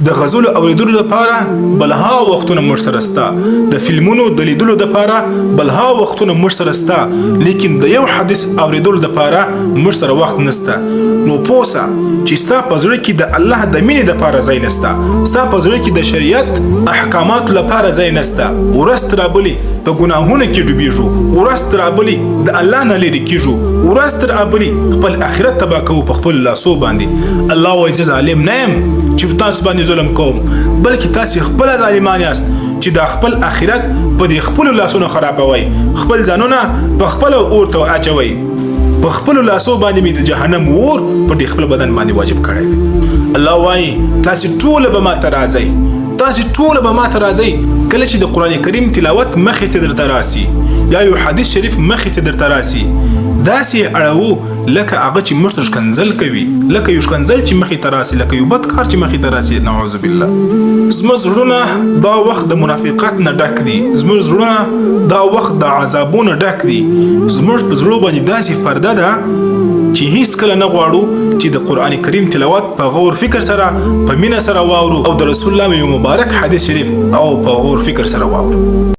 د غزل اوریدلو لپاره بلها وختونه موږ سره ستا، د فلمونو د لیدلو لپاره بلها وختونه موږ سره ستا، لیکن د یو حدیث اوریدلو لپاره موږ سره وخت نسته. نو پوسه چې ستا په زړه کې د الله د مینې لپاره ځای نسته، ستا په زړه کې د شریعت احکاماتو لپاره ځای نسته. ورځ رابلي په ګناهونو کې ډوبېږو، ورځ رابلي د الله نه لرې کېږو، ورځ رابلي خپل آخرت تباه کوو په خپل لاسو باندې. الله وایي زه ظالم نه یم چې په تاسو باندې ظلم کوم، بلکې تاسو خپل ظالمان یاست چې د خپل آخرت په دې خپل لاسونو خرابوي، خپل ځانونه په خپل اور ته اچوي. په خپل لاسو باندې مې د جهنم اور په دې خپل بدن باندې واجب کړی. الله وایي تاسو ټول به ما ته راځئ، تاسو ټول به ما ته راځئ کله چې د قرآن کریم تلاوت مخې ته درته راسي یا یو حدیث شریف مخې ته درته راسي، داسې اړوو لکه هغه چې موږ ته ښکنځل کوي، لکه یو ښکنځل چې مخې ته راسي، لکه یو بد کار چې مخې ته راسي. نعوذ بالله. زموږ زړونه دا وخت د منافقت نه ډک دي، زموږ زړونه دا وخت د عذابونو ډک دي. زموږ په زړه باندې داسې پرده ده چې هیڅ کله نه غواړو چې د قرآن کریم تلاوت په غور فکر سره په مینه سره واورو او د رسول الله یو مبارک حدیث شریف او په غور فکر سره واورو.